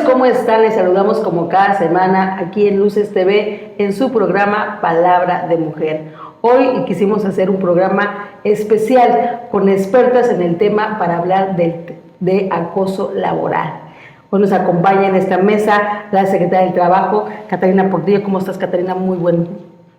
¿cómo están? Les saludamos como cada semana aquí en Luces TV en su programa Palabra de Mujer. Hoy quisimos hacer un programa especial con expertas en el tema para hablar de acoso laboral. Hoy nos acompaña en esta mesa la secretaria del Trabajo, Catarina Portillo. ¿Cómo estás, Catarina? Muy bien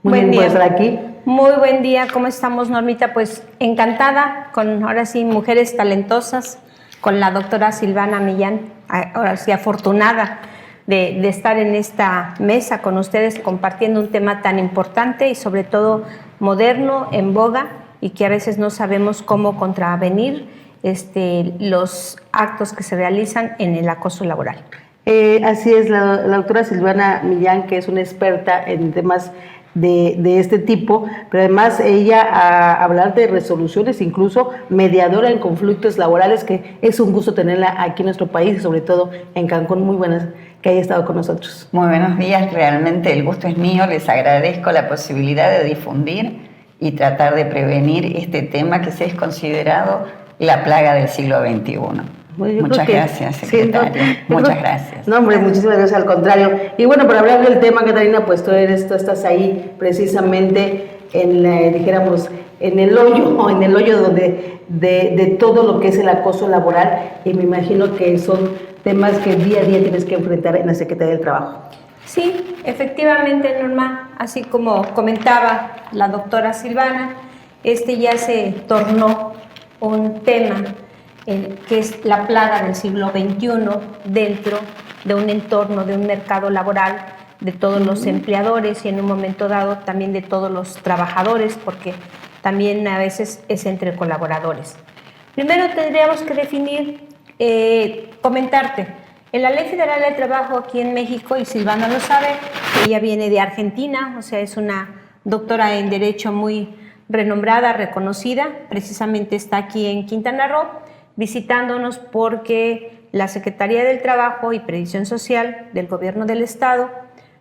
por estar aquí. Muy buen día, ¿cómo estamos, Normita? Pues encantada con, ahora sí, mujeres talentosas, con la doctora Silvana Millán, ahora sí, afortunada de estar en esta mesa con ustedes compartiendo un tema tan importante y sobre todo moderno, en boga, y que a veces no sabemos cómo contravenir los actos que se realizan en el acoso laboral. Así es, la doctora Silvana Millán, que es una experta en temas de este tipo, pero además ella a hablar de resoluciones, incluso mediadora en conflictos laborales, que es un gusto tenerla aquí en nuestro país y sobre todo en Cancún. Muy buenas que haya estado con nosotros. Muy buenos días, realmente el gusto es mío, les agradezco la posibilidad de difundir y tratar de prevenir este tema que se es considerado la plaga del siglo XXI. Muchas gracias, secretaria. Sí, muchas gracias. No, hombre, muchísimas gracias, al contrario. Y bueno, para hablar del tema, Catarina, pues tú estás ahí precisamente dijéramos, en el hoyo donde de todo lo que es el acoso laboral, y me imagino que son temas que día a día tienes que enfrentar en la Secretaría del Trabajo. Sí, efectivamente, Norma, así como comentaba la doctora Silvana, ya se tornó un tema que es la plaga del siglo XXI dentro de un entorno, de un mercado laboral, de todos los empleadores y en un momento dado también de todos los trabajadores, porque también a veces es entre colaboradores. Primero tendríamos que definir, comentarte, en la Ley Federal del Trabajo aquí en México, y Silvana lo sabe, ella viene de Argentina, o sea, es una doctora en Derecho muy renombrada, reconocida, precisamente está aquí en Quintana Roo, visitándonos porque la Secretaría del Trabajo y Previsión Social del Gobierno del Estado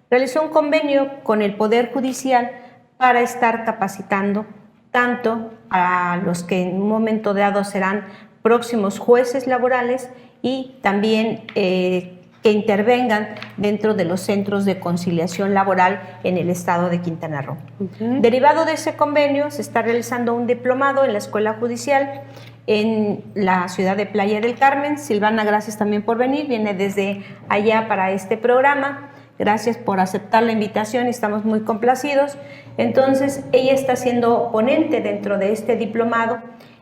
realizó un convenio con el Poder Judicial para estar capacitando tanto a los que en un momento dado serán próximos jueces laborales y también que intervengan dentro de los centros de conciliación laboral en el estado de Quintana Roo. Derivado de ese convenio, se está realizando un diplomado en la Escuela Judicial en la ciudad de Playa del Carmen. Silvana, gracias también por venir, viene desde allá para este programa. Gracias por aceptar la invitación, estamos muy complacidos. Entonces, ella está siendo ponente dentro de este diplomado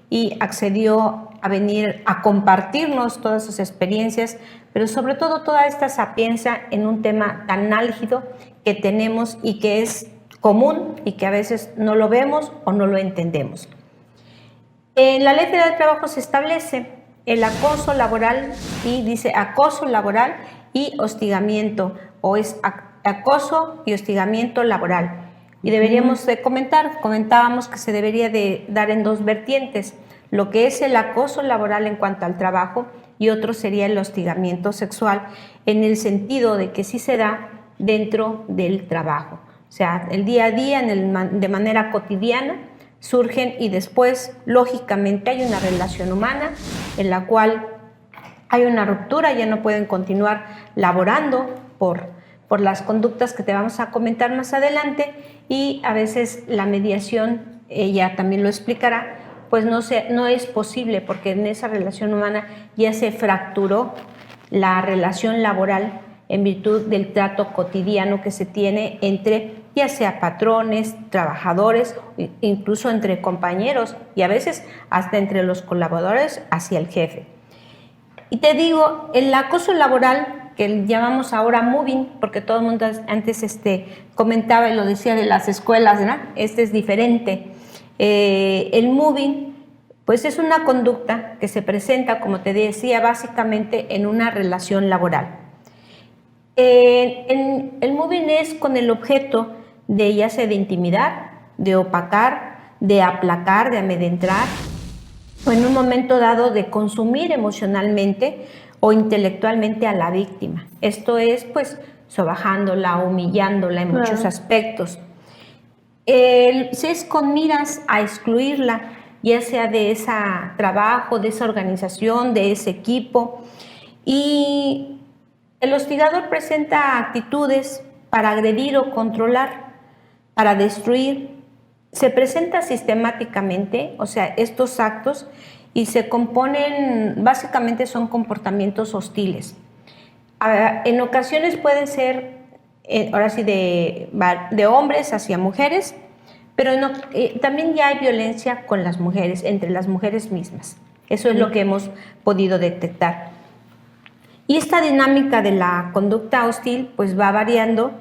y accedió a venir a compartirnos todas sus experiencias, pero sobre todo toda esta sapiencia en un tema tan álgido que tenemos y que es común y que a veces no lo vemos o no lo entendemos. En la Ley Federal del Trabajo se establece el acoso laboral y dice acoso laboral y hostigamiento, o es acoso y hostigamiento laboral. Y deberíamos de comentábamos que se debería de dar en dos vertientes, lo que es el acoso laboral en cuanto al trabajo y otro sería el hostigamiento sexual en el sentido de que sí se da dentro del trabajo. O sea, el día a día, de manera cotidiana, surgen y después, lógicamente, hay una relación humana en la cual hay una ruptura, ya no pueden continuar laborando por las conductas que te vamos a comentar más adelante y a veces la mediación, ella también lo explicará, pues no es posible porque en esa relación humana ya se fracturó la relación laboral en virtud del trato cotidiano que se tiene entre ya sea patrones, trabajadores, incluso entre compañeros y a veces hasta entre los colaboradores hacia el jefe. Y te digo, el acoso laboral, que llamamos ahora moving, porque todo el mundo antes comentaba y lo decía de las escuelas, ¿no? Es diferente. El moving, pues es una conducta que se presenta, como te decía, básicamente en una relación laboral. El moving es con el objeto de ya sea de intimidar, de opacar, de aplacar, de amedrentar, o en un momento dado de consumir emocionalmente o intelectualmente a la víctima. Esto es, pues, sobajándola, humillándola en muchos aspectos. Si es con miras a excluirla, ya sea de ese trabajo, de esa organización, de ese equipo, y El hostigador presenta actitudes para agredir o controlar, para destruir. Se presenta sistemáticamente, o sea, estos actos, y se componen, básicamente son comportamientos hostiles. En ocasiones pueden ser, ahora sí, de hombres hacia mujeres, pero también ya hay violencia con las mujeres, entre las mujeres mismas. Eso es lo que hemos podido detectar. Y esta dinámica de la conducta hostil pues va variando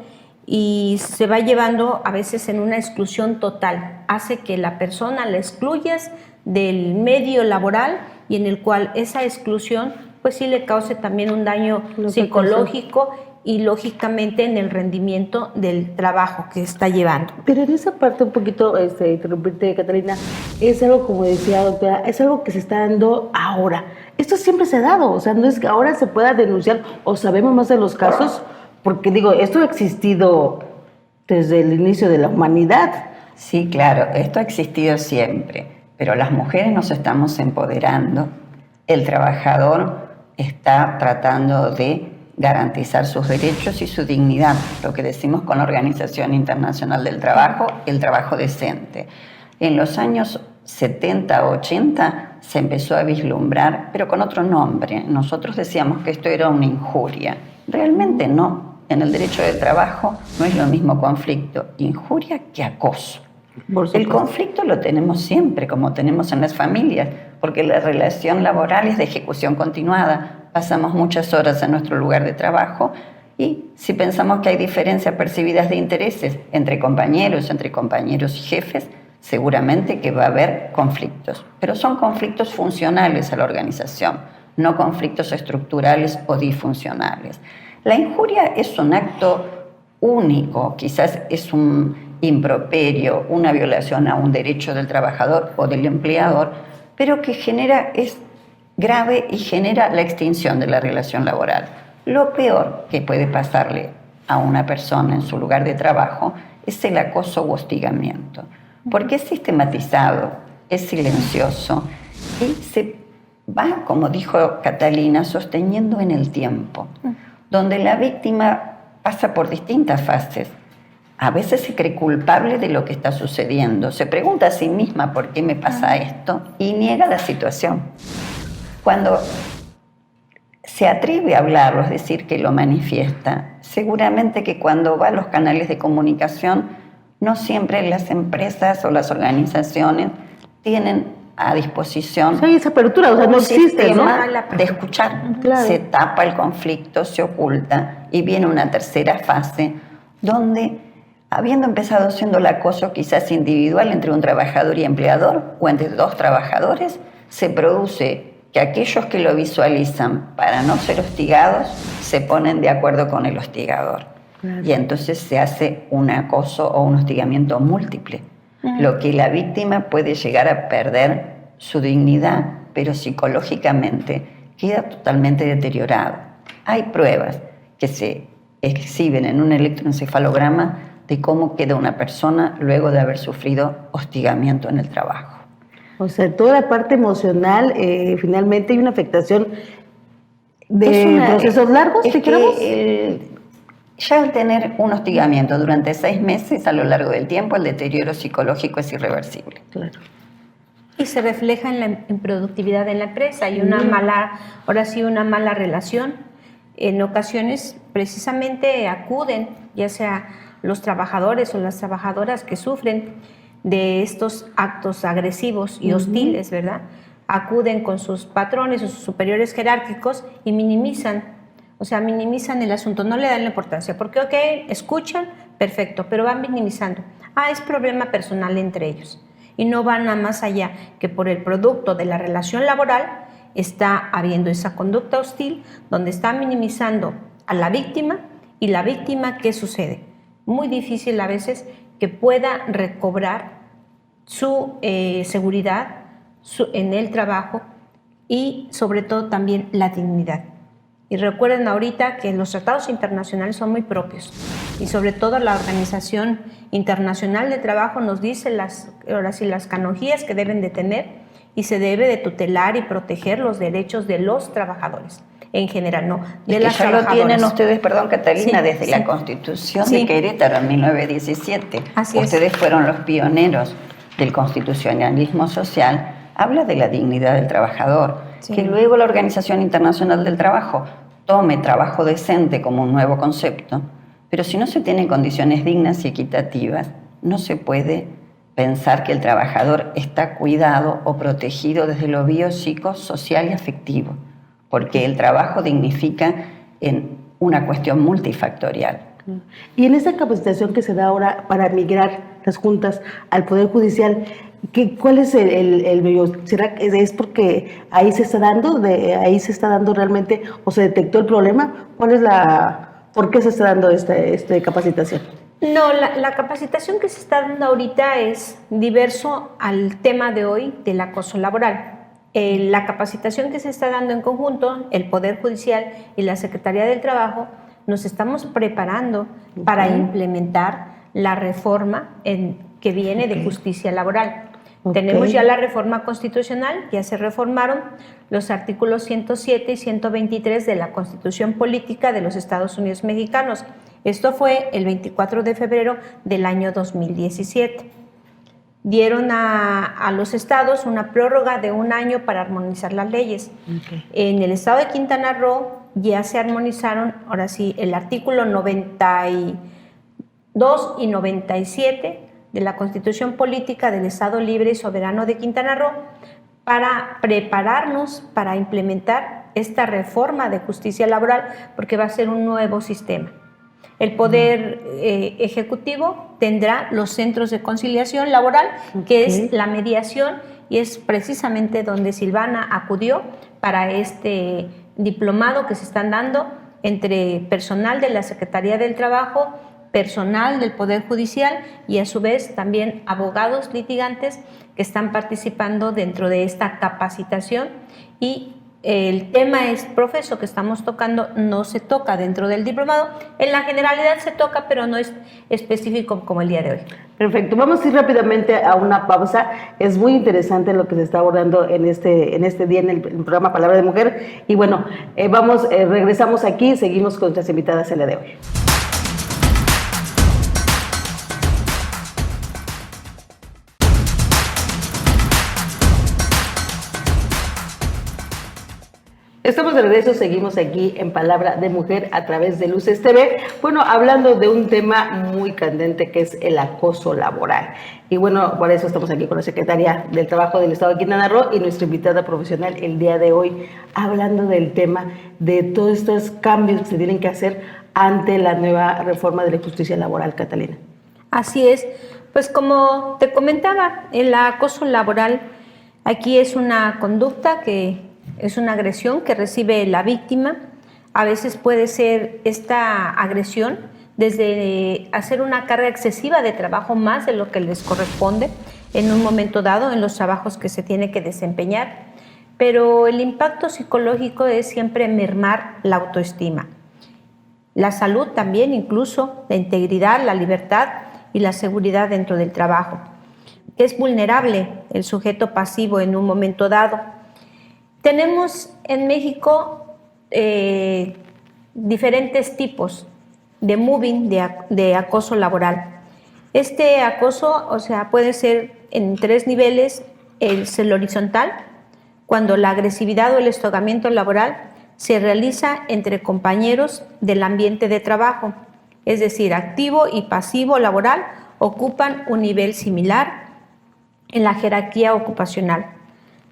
y se va llevando a veces en una exclusión total. Hace que la persona la excluyas del medio laboral y en el cual esa exclusión pues sí le cause también un daño psicológico y lógicamente en el rendimiento del trabajo que está llevando. Pero en esa parte un poquito, interrumpirte, Catalina, es algo, como decía la doctora, es algo que se está dando ahora. Esto siempre se ha dado, o sea, no es que ahora se pueda denunciar o sabemos más de los casos, porque digo, esto ha existido desde el inicio de la humanidad. Sí, claro, esto ha existido siempre, pero las mujeres nos estamos empoderando, el trabajador está tratando de garantizar sus derechos y su dignidad, lo que decimos con la Organización Internacional del Trabajo, el trabajo decente. En los años 70, 80 se empezó a vislumbrar, pero con otro nombre. Nosotros decíamos que esto era una injuria. Realmente no. En el derecho del trabajo no es lo mismo conflicto, injuria que acoso. El conflicto lo tenemos siempre, como tenemos en las familias, porque la relación laboral es de ejecución continuada. Pasamos muchas horas en nuestro lugar de trabajo y si pensamos que hay diferencias percibidas de intereses entre compañeros y jefes, seguramente que va a haber conflictos. Pero son conflictos funcionales a la organización, no conflictos estructurales o disfuncionales. La injuria es un acto único, quizás es un improperio, una violación a un derecho del trabajador o del empleador, pero que es grave y genera la extinción de la relación laboral. Lo peor que puede pasarle a una persona en su lugar de trabajo es el acoso u hostigamiento, porque es sistematizado, es silencioso y se va, como dijo Catalina, sosteniendo en el tiempo, donde la víctima pasa por distintas fases. A veces se cree culpable de lo que está sucediendo, se pregunta a sí misma por qué me pasa esto y niega la situación. Cuando se atreve a hablarlo, es decir, que lo manifiesta, seguramente que cuando va a los canales de comunicación, no siempre las empresas o las organizaciones tienen a disposición hay esa apertura, o sea, no existe, ¿no? De escuchar. Claro. Se tapa el conflicto, se oculta y viene una tercera fase donde, habiendo empezado siendo el acoso quizás individual entre un trabajador y empleador o entre dos trabajadores, se produce que aquellos que lo visualizan para no ser hostigados se ponen de acuerdo con el hostigador. Claro. Y entonces se hace un acoso o un hostigamiento múltiple, lo que la víctima puede llegar a perder su dignidad, pero psicológicamente queda totalmente deteriorado. Hay pruebas que se exhiben en un electroencefalograma de cómo queda una persona luego de haber sufrido hostigamiento en el trabajo. O sea, toda la parte emocional, finalmente hay una afectación de procesos largos, ya al tener un hostigamiento durante 6 meses, a lo largo del tiempo, el deterioro psicológico es irreversible. Claro. Y se refleja en la improductividad en la empresa y una mala relación. En ocasiones, precisamente acuden, ya sea los trabajadores o las trabajadoras que sufren de estos actos agresivos y hostiles, ¿verdad? Acuden con sus patrones o sus superiores jerárquicos y minimizan el asunto, no le dan la importancia, porque escuchan, perfecto, pero van minimizando. Es problema personal entre ellos y no van a más allá que por el producto de la relación laboral está habiendo esa conducta hostil donde está minimizando a la víctima y la víctima, ¿qué sucede? Muy difícil a veces que pueda recobrar su seguridad en el trabajo y sobre todo también la dignidad. Y recuerden ahorita que los tratados internacionales son muy propios y sobre todo la Organización Internacional de Trabajo nos dice las canonjías que deben de tener y se debe de tutelar y proteger los derechos de los trabajadores. en general, no, de es que las ya lo trabajadoras. tienen ustedes, perdón Catalina, Sí, desde sí. la Constitución Sí. de Querétaro en 1917. Así es. Ustedes fueron los pioneros del constitucionalismo social. Habla de la dignidad del trabajador, Sí. que luego la Organización Internacional del Trabajo tome trabajo decente como un nuevo concepto, pero si no se tienen condiciones dignas y equitativas, no se puede pensar que el trabajador está cuidado o protegido desde lo biopsico, social y afectivo, porque el trabajo dignifica en una cuestión multifactorial. Y en esta capacitación que se da ahora para migrar las juntas al Poder Judicial, ¿cuál es el medio? ¿Será que es porque ahí se está dando, ahí se está dando realmente, o se detectó el problema? ¿Por qué se está dando esta capacitación? No, la capacitación que se está dando ahorita es diverso al tema de hoy del acoso laboral. La capacitación que se está dando en conjunto, el Poder Judicial y la Secretaría del Trabajo, nos estamos preparando para implementar la reforma que viene de justicia laboral. Tenemos ya la reforma constitucional, ya se reformaron los artículos 107 y 123 de la Constitución Política de los Estados Unidos Mexicanos. Esto fue el 24 de febrero del año 2017. Dieron a los estados una prórroga de 1 año para armonizar las leyes. En el estado de Quintana Roo ya se armonizaron, ahora sí, el artículo 92 y 97 de la Constitución Política del Estado Libre y Soberano de Quintana Roo para prepararnos para implementar esta reforma de justicia laboral, porque va a ser un nuevo sistema. El Poder Ejecutivo tendrá los centros de conciliación laboral, que es la mediación, y es precisamente donde Silvana acudió para este diplomado que se están dando entre personal de la Secretaría del Trabajo, personal del Poder Judicial y a su vez también abogados litigantes que están participando dentro de esta capacitación. Y el tema es profeso que estamos tocando no se toca dentro del diplomado. En la generalidad se toca, pero no es específico como el día de hoy. Perfecto. Vamos a ir rápidamente a una pausa. Es muy interesante lo que se está abordando en este día en el programa Palabra de Mujer. Y bueno, regresamos aquí y seguimos con nuestras invitadas el día de hoy. Estamos de regreso, seguimos aquí en Palabra de Mujer a través de Luces TV. Bueno, hablando de un tema muy candente que es el acoso laboral. Y bueno, por eso estamos aquí con la Secretaria del Trabajo del Estado de Quintana Roo y nuestra invitada profesional el día de hoy, hablando del tema de todos estos cambios que se tienen que hacer ante la nueva reforma de la justicia laboral, Catalina. Así es. Pues como te comentaba, el acoso laboral aquí es una conducta que es una agresión que recibe la víctima. A veces puede ser esta agresión desde hacer una carga excesiva de trabajo más de lo que les corresponde en un momento dado en los trabajos que se tiene que desempeñar. Pero el impacto psicológico es siempre mermar la autoestima. La salud también, incluso la integridad, la libertad y la seguridad dentro del trabajo. Es vulnerable el sujeto pasivo en un momento dado. Tenemos en México diferentes tipos de moving, de acoso laboral. Este acoso, puede ser en 3 niveles: el horizontal, cuando la agresividad o el hostigamiento laboral se realiza entre compañeros del ambiente de trabajo, es decir, activo y pasivo laboral ocupan un nivel similar en la jerarquía ocupacional.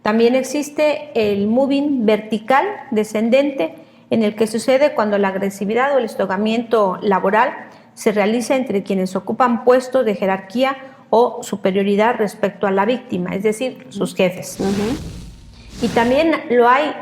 También existe el moving vertical descendente, en el que sucede cuando la agresividad o el hostigamiento laboral se realiza entre quienes ocupan puestos de jerarquía o superioridad respecto a la víctima, es decir, sus jefes. Y también lo hay,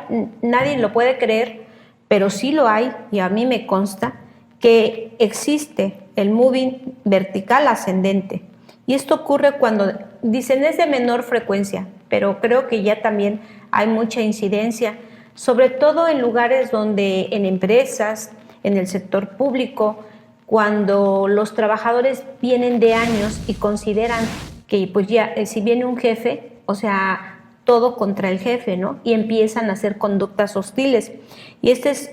nadie lo puede creer, pero sí lo hay, y a mí me consta que existe el moving vertical ascendente. Y esto ocurre cuando, dicen, es de menor frecuencia, pero creo que ya también hay mucha incidencia, sobre todo en lugares donde, en empresas, en el sector público, cuando los trabajadores vienen de años y consideran que, pues ya, si viene un jefe, todo contra el jefe, ¿no? Y empiezan a hacer conductas hostiles. Y este es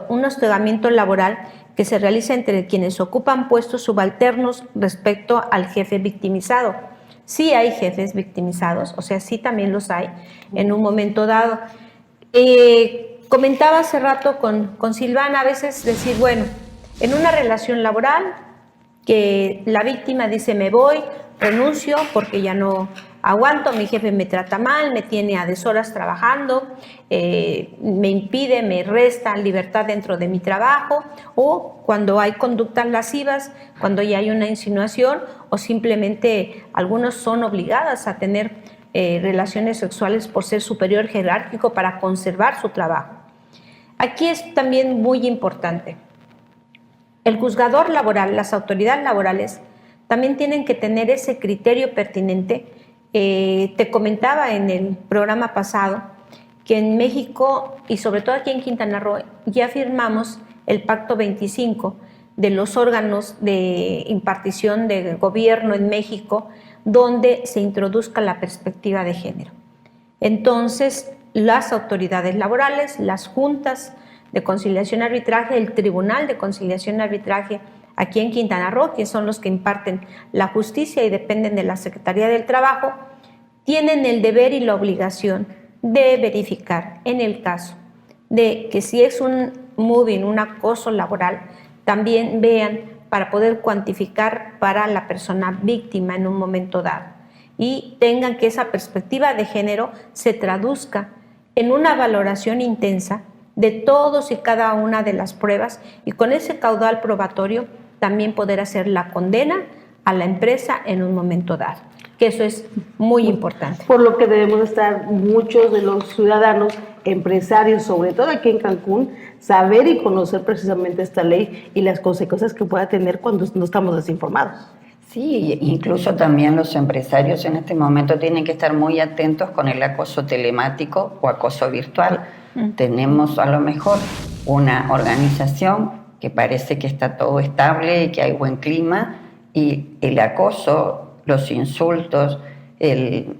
un hostigamiento laboral que se realiza entre quienes ocupan puestos subalternos respecto al jefe victimizado. Sí hay jefes victimizados, o sea, sí también los hay en un momento dado. Comentaba hace rato con Silvana, a veces decir, bueno, en una relación laboral, que la víctima dice me voy, renuncio porque ya no aguanto, mi jefe me trata mal, me tiene a deshoras trabajando, me impide, me resta libertad dentro de mi trabajo, o cuando hay conductas lascivas, cuando ya hay una insinuación, o simplemente algunos son obligadas a tener relaciones sexuales por ser superior jerárquico para conservar su trabajo. Aquí es también muy importante. El juzgador laboral, las autoridades laborales, también tienen que tener ese criterio pertinente. Te comentaba en el programa pasado que en México y sobre todo aquí en Quintana Roo ya firmamos el Pacto 25 de los órganos de impartición de gobierno en México, donde se introduzca la perspectiva de género. Entonces, las autoridades laborales, las juntas de conciliación y arbitraje, el Tribunal de Conciliación y Arbitraje aquí en Quintana Roo, que son los que imparten la justicia y dependen de la Secretaría del Trabajo, tienen el deber y la obligación de verificar en el caso de que si es un moving, un acoso laboral, también vean para poder cuantificar para la persona víctima en un momento dado y tengan que esa perspectiva de género se traduzca en una valoración intensa de todos y cada una de las pruebas y con ese caudal probatorio también poder hacer la condena a la empresa en un momento dado, que eso es muy importante. Por lo que debemos estar muchos de los ciudadanos, empresarios, sobre todo aquí en Cancún, saber y conocer precisamente esta ley y las consecuencias que pueda tener cuando no estamos desinformados. Sí, incluso también los empresarios en este momento tienen que estar muy atentos con el acoso telemático o acoso virtual. Tenemos a lo mejor una organización que parece que está todo estable y que hay buen clima y el acoso, los insultos, el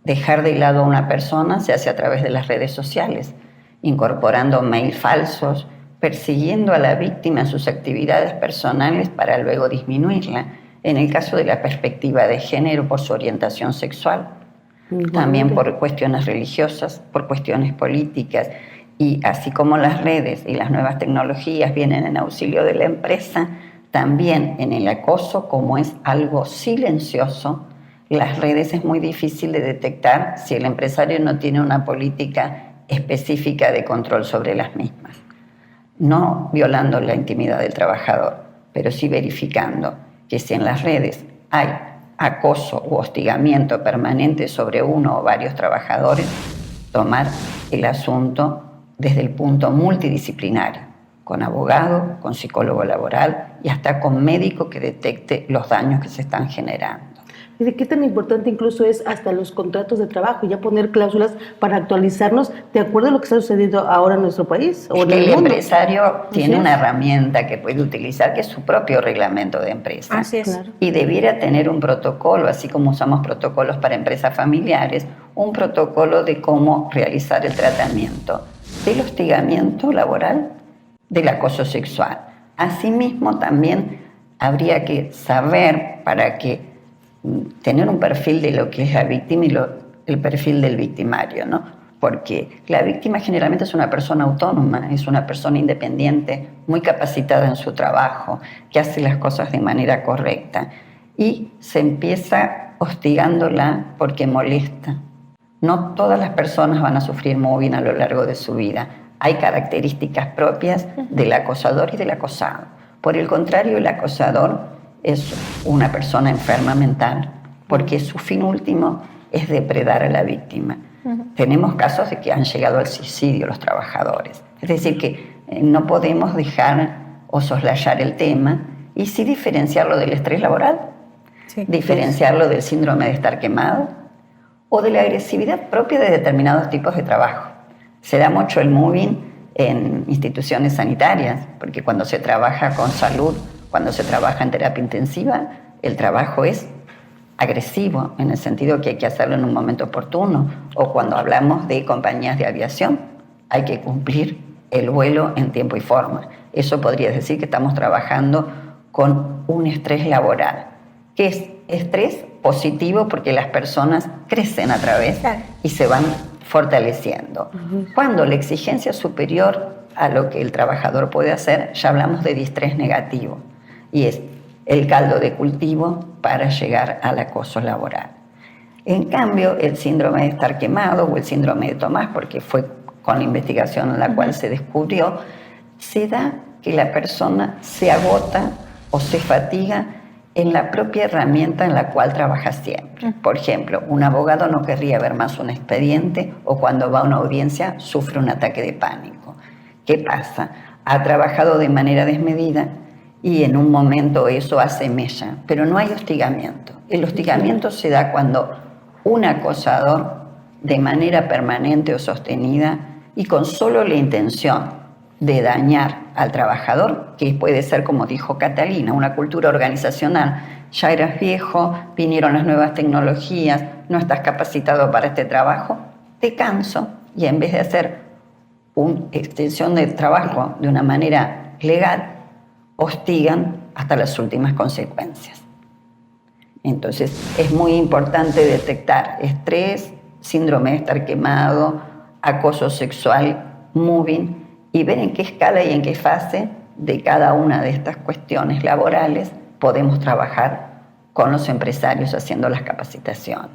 dejar de lado a una persona se hace a través de las redes sociales, incorporando mails falsos, persiguiendo a la víctima en sus actividades personales para luego disminuirla. En el caso de la perspectiva de género, por su orientación sexual, también por cuestiones religiosas, por cuestiones políticas, y así como las redes y las nuevas tecnologías vienen en auxilio de la empresa, también en el acoso, como es algo silencioso, las redes es muy difícil de detectar si el empresario no tiene una política específica de control sobre las mismas. No violando la intimidad del trabajador, pero sí verificando que si en las redes hay acoso u hostigamiento permanente sobre uno o varios trabajadores, tomar el asunto desde el punto multidisciplinario, con abogado, con psicólogo laboral y hasta con médico que detecte los daños que se están generando. ¿Y de qué tan importante incluso es hasta los contratos de trabajo, ya poner cláusulas para actualizarnos de acuerdo a lo que está sucediendo ahora en nuestro país? Es que el empresario tiene una herramienta que puede utilizar, que es su propio reglamento de empresa. Así es. Claro. Y debiera tener un protocolo, así como usamos protocolos para empresas familiares, un protocolo de cómo realizar el tratamiento del hostigamiento laboral, del acoso sexual. Asimismo, también habría que saber para que tener un perfil de lo que es la víctima y el perfil del victimario, ¿no? Porque la víctima generalmente es una persona autónoma, es una persona independiente, muy capacitada en su trabajo, que hace las cosas de manera correcta y se empieza hostigándola porque molesta. No todas las personas van a sufrir mobbing a lo largo de su vida. Hay características propias del acosador y del acosado. Por el contrario, el acosador es una persona enferma mental, porque su fin último es depredar a la víctima. Tenemos casos de que han llegado al suicidio los trabajadores. Es decir, que no podemos dejar o soslayar el tema y sí diferenciarlo del estrés laboral, diferenciarlo del síndrome de estar quemado o de la agresividad propia de determinados tipos de trabajo. Se da mucho el moving en instituciones sanitarias, porque cuando se trabaja con salud, cuando se trabaja en terapia intensiva, el trabajo es agresivo, en el sentido que hay que hacerlo en un momento oportuno, o cuando hablamos de compañías de aviación, hay que cumplir el vuelo en tiempo y forma. Eso podría decir que estamos trabajando con un estrés laboral, que es estrés positivo porque las personas crecen a través y se van fortaleciendo. Cuando la exigencia es superior a lo que el trabajador puede hacer, ya hablamos de distrés negativo, y es el caldo de cultivo para llegar al acoso laboral. En cambio, el síndrome de estar quemado o el síndrome de Tomás, porque fue con la investigación en la cual se descubrió, se da que la persona se agota o se fatiga en la propia herramienta en la cual trabaja siempre. Por ejemplo, un abogado no querría ver más un expediente, o cuando va a una audiencia sufre un ataque de pánico. ¿Qué pasa? Ha trabajado de manera desmedida y en un momento eso hace mella, pero no hay hostigamiento. El hostigamiento se da cuando un acosador, de manera permanente o sostenida y con solo la intención de dañar al trabajador, que puede ser, como dijo Catalina, una cultura organizacional: ya eras viejo, vinieron las nuevas tecnologías, no estás capacitado para este trabajo, te canso, y en vez de hacer una extensión de trabajo de una manera legal, hostigan hasta las últimas consecuencias. Entonces, es muy importante detectar estrés, síndrome de estar quemado, acoso sexual, mobbing, y ver en qué escala y en qué fase de cada una de estas cuestiones laborales podemos trabajar con los empresarios haciendo las capacitaciones.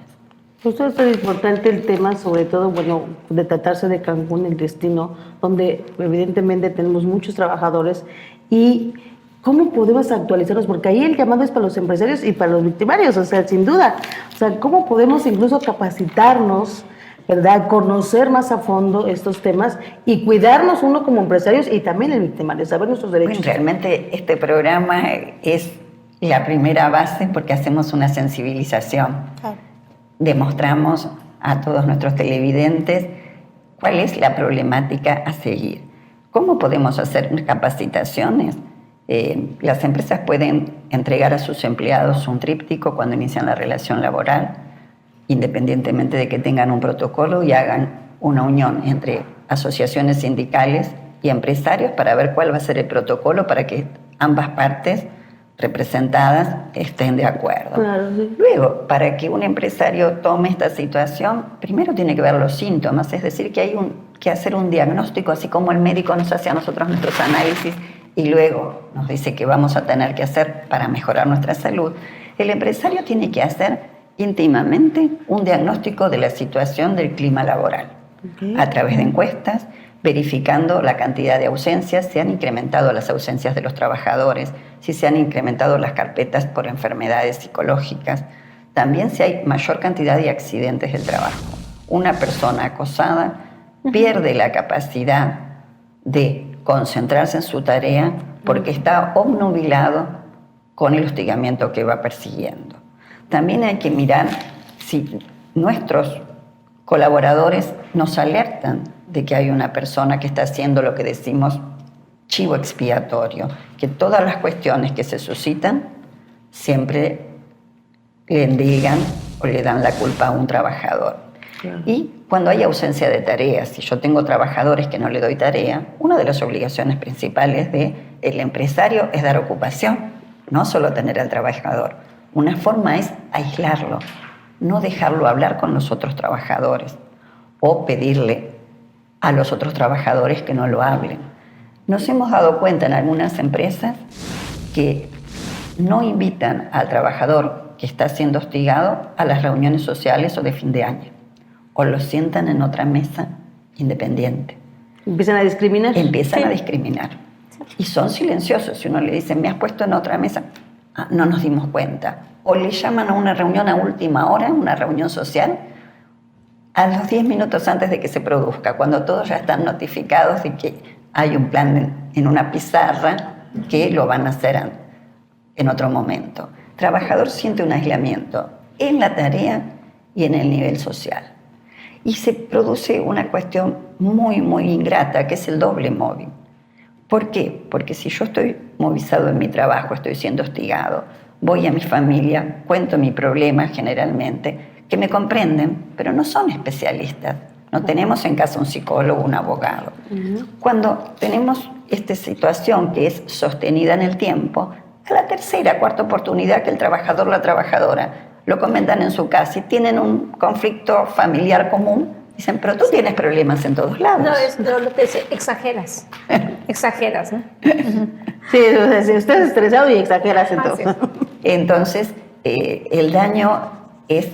Justo es importante el tema, sobre todo, bueno, de tratarse de Cancún, el destino, donde evidentemente tenemos muchos trabajadores, y cómo podemos actualizarnos, porque ahí el llamado es para los empresarios y para los victimarios, o sea, sin duda. O sea, cómo podemos incluso capacitarnos, ¿verdad? Conocer más a fondo estos temas y cuidarnos uno como empresarios y también el victimario, saber nuestros derechos. Bueno, realmente este programa es la primera base porque hacemos una sensibilización. Demostramos a todos nuestros televidentes cuál es la problemática a seguir. ¿Cómo podemos hacer capacitaciones? Las empresas pueden entregar a sus empleados un tríptico cuando inician la relación laboral, independientemente de que tengan un protocolo y hagan una unión entre asociaciones sindicales y empresarios para ver cuál va a ser el protocolo para que ambas partes representadas estén de acuerdo. Claro, sí. Luego, para que un empresario tome esta situación, primero tiene que ver los síntomas, es decir, que hay que hacer un diagnóstico, así como el médico nos hace a nosotros nuestros análisis y luego nos dice qué vamos a tener que hacer para mejorar nuestra salud. El empresario tiene que hacer íntimamente un diagnóstico de la situación del clima laboral, a través de encuestas, verificando la cantidad de ausencias, si han incrementado las ausencias de los trabajadores, si se han incrementado las carpetas por enfermedades psicológicas, también si hay mayor cantidad de accidentes del trabajo. Una persona acosada pierde la capacidad de concentrarse en su tarea porque está obnubilado con el hostigamiento que va persiguiendo. También hay que mirar si nuestros colaboradores nos alertan de que hay una persona que está haciendo lo que decimos chivo expiatorio, que todas las cuestiones que se suscitan siempre le endilgan o le dan la culpa a un trabajador. Claro. Y cuando hay ausencia de tareas, si yo tengo trabajadores que no le doy tarea, una de las obligaciones principales del empresario es dar ocupación, no solo tener al trabajador. Una forma es aislarlo, no dejarlo hablar con los otros trabajadores o pedirle a los otros trabajadores que no lo hablen. Nos hemos dado cuenta en algunas empresas que no invitan al trabajador que está siendo hostigado a las reuniones sociales o de fin de año, o lo sientan en otra mesa independiente. ¿Empiezan a discriminar? Empiezan a discriminar. Y son silenciosos. Si uno le dice, me has puesto en otra mesa, no nos dimos cuenta. O le llaman a una reunión a última hora, una reunión social, a los 10 minutos antes de que se produzca, cuando todos ya están notificados de que hay un plan en una pizarra que lo van a hacer en otro momento. El trabajador siente un aislamiento en la tarea y en el nivel social. Y se produce una cuestión muy, muy ingrata, que es el doble mobbing. ¿Por qué? Porque si yo estoy movilizado en mi trabajo, estoy siendo hostigado, voy a mi familia, cuento mi problema generalmente, que me comprenden, pero no son especialistas. No tenemos en casa un psicólogo, un abogado. Cuando tenemos esta situación que es sostenida en el tiempo, a la tercera, cuarta oportunidad que el trabajador o la trabajadora lo comentan en su casa y tienen un conflicto familiar común, dicen, pero tú tienes problemas en todos lados. No, es lo que dice, exageras, ¿no? Sí, o sea, si estás estresado y exageras entonces. Entonces, el daño es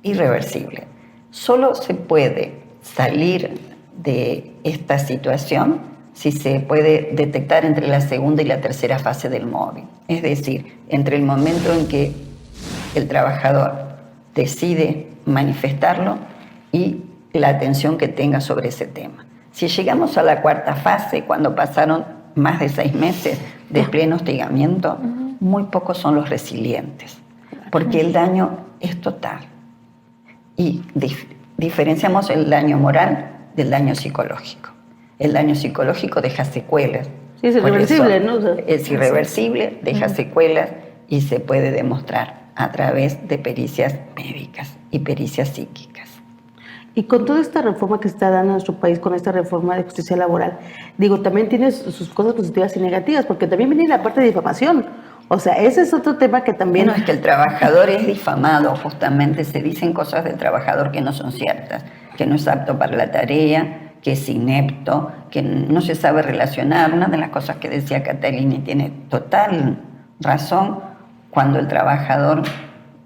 irreversible. Solo se puede salir de esta situación si se puede detectar entre la segunda y la tercera fase del móvil. Es decir, entre el momento en que el trabajador decide manifestarlo y la atención que tenga sobre ese tema. Si llegamos a la cuarta fase, cuando pasaron más de 6 meses de pleno hostigamiento, muy pocos son los resilientes, porque el daño es total. Y diferenciamos el daño moral del daño psicológico. El daño psicológico deja secuelas. Sí, es irreversible, ¿no? O sea, es irreversible, deja secuelas y se puede demostrar a través de pericias médicas y pericias psíquicas. Y con toda esta reforma que se está dando en nuestro país, con esta reforma de justicia laboral, digo, también tiene sus cosas positivas y negativas, porque también viene la parte de difamación. O sea, ese es otro tema que también... Bueno, es que el trabajador es difamado, justamente se dicen cosas del trabajador que no son ciertas, que no es apto para la tarea, que es inepto, que no se sabe relacionar. Una de las cosas que decía Catalini tiene total razón, cuando el trabajador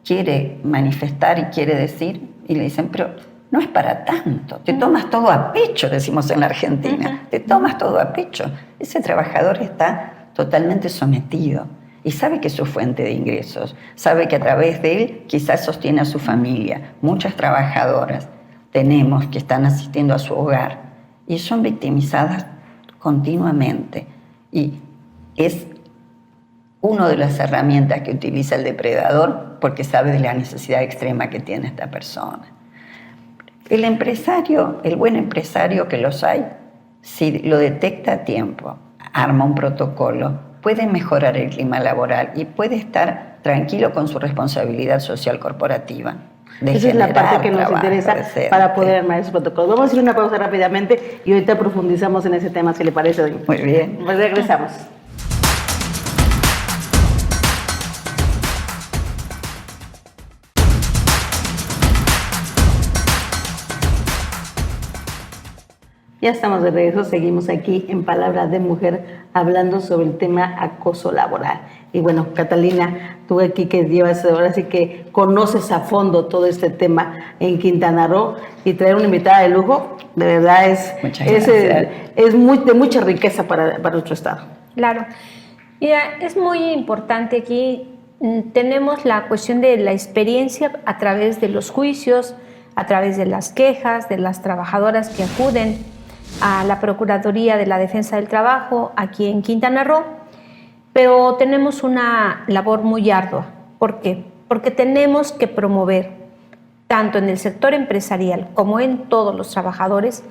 quiere manifestar y quiere decir, y le dicen, pero no es para tanto, te tomas todo a pecho, decimos en la Argentina, te tomas todo a pecho. Ese trabajador está totalmente sometido y sabe que es su fuente de ingresos, sabe que a través de él quizás sostiene a su familia. Muchas trabajadoras tenemos que están asistiendo a su hogar y son victimizadas continuamente. Y es una de las herramientas que utiliza el depredador porque sabe de la necesidad extrema que tiene esta persona. El empresario, el buen empresario que los hay, si lo detecta a tiempo, arma un protocolo, puede mejorar el clima laboral y puede estar tranquilo con su responsabilidad social corporativa. Esa es la parte que nos interesa para poder armar esos protocolos. Vamos a hacer una pausa rápidamente y ahorita profundizamos en ese tema, si le parece, doña. Muy bien. Pues regresamos. Ya estamos de regreso, seguimos aquí en Palabra de Mujer hablando sobre el tema acoso laboral. Y bueno, Catalina, tú aquí que llevas ahora sí que conoces a fondo todo este tema en Quintana Roo y traer una invitada de lujo, de verdad es de mucha riqueza para nuestro estado. Claro. Mira, es muy importante aquí, tenemos la cuestión de la experiencia a través de los juicios, a través de las quejas, de las trabajadoras que acuden a la Procuraduría de la Defensa del Trabajo aquí en Quintana Roo, pero tenemos una labor muy ardua. ¿Por qué? Porque tenemos que promover, tanto en el sector empresarial como en todos los trabajadores,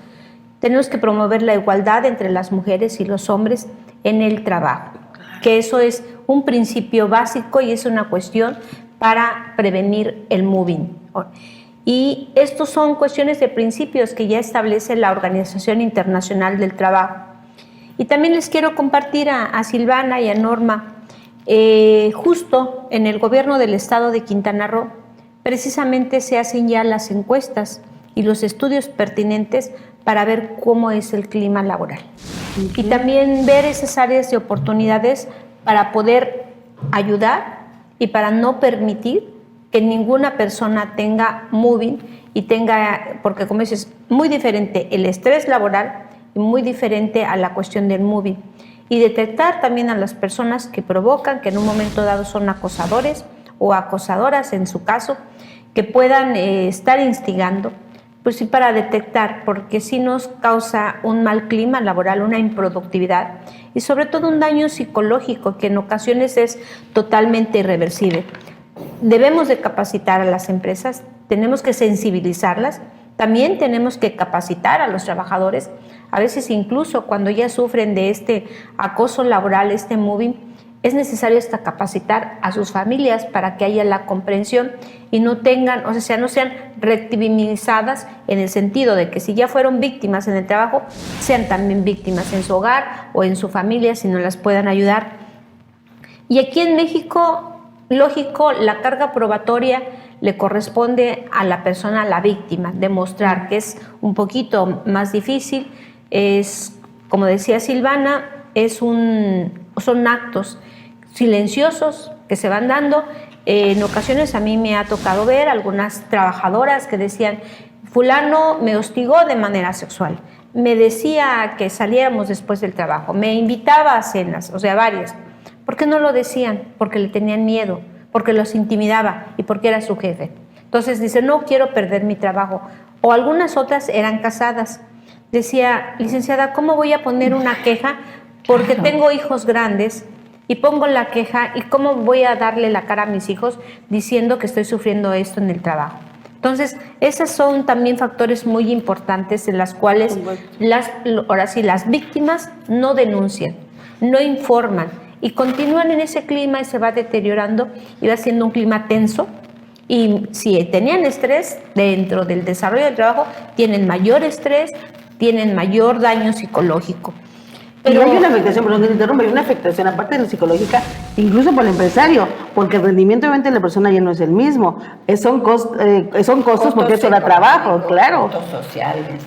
tenemos que promover la igualdad entre las mujeres y los hombres en el trabajo, que eso es un principio básico y es una cuestión para prevenir el mobbing. Y estos son cuestiones de principios que ya establece la Organización Internacional del Trabajo. Y también les quiero compartir a Silvana y a Norma, justo en el gobierno del estado de Quintana Roo, precisamente se hacen ya las encuestas y los estudios pertinentes para ver cómo es el clima laboral. Y también ver esas áreas de oportunidades para poder ayudar y para no permitir que ninguna persona tenga mobbing y tenga, porque como dices, muy diferente el estrés laboral y muy diferente a la cuestión del mobbing. Y detectar también a las personas que provocan, que en un momento dado son acosadores o acosadoras en su caso, que puedan estar instigando, pues sí, para detectar, porque sí nos causa un mal clima laboral, una improductividad y sobre todo un daño psicológico que en ocasiones es totalmente irreversible. Debemos de capacitar a las empresas, tenemos que sensibilizarlas, también tenemos que capacitar a los trabajadores, a veces incluso cuando ya sufren de este acoso laboral, este mobbing, es necesario hasta capacitar a sus familias para que haya la comprensión y no tengan, o sea, no sean revictimizadas en el sentido de que si ya fueron víctimas en el trabajo, sean también víctimas en su hogar o en su familia si no las puedan ayudar. Y aquí en México, lógico, la carga probatoria le corresponde a la persona, a la víctima, demostrar, que es un poquito más difícil. Es, como decía Silvana, son actos silenciosos que se van dando. En ocasiones a mí me ha tocado ver algunas trabajadoras que decían: fulano me hostigó de manera sexual, me decía que saliéramos después del trabajo, me invitaba a cenas, o sea, varias. ¿Por qué no lo decían? Porque le tenían miedo, porque los intimidaba y porque era su jefe. Entonces dice: no quiero perder mi trabajo. O algunas otras eran casadas. Decía: licenciada, ¿cómo voy a poner una queja? Porque tengo hijos grandes y pongo la queja, y cómo voy a darle la cara a mis hijos diciendo que estoy sufriendo esto en el trabajo. Entonces, esos son también factores muy importantes en las cuales las víctimas no denuncian, no informan y continúan en ese clima y se va deteriorando y va siendo un clima tenso. Y si tenían estrés dentro del desarrollo del trabajo, tienen mayor estrés, tienen mayor daño psicológico. Pero hay una afectación, perdón que te interrumpa, hay una afectación aparte de la psicológica, incluso por el empresario, porque el rendimiento obviamente de la persona ya no es el mismo. Son costos porque eso da trabajo, claro. Costos sociales,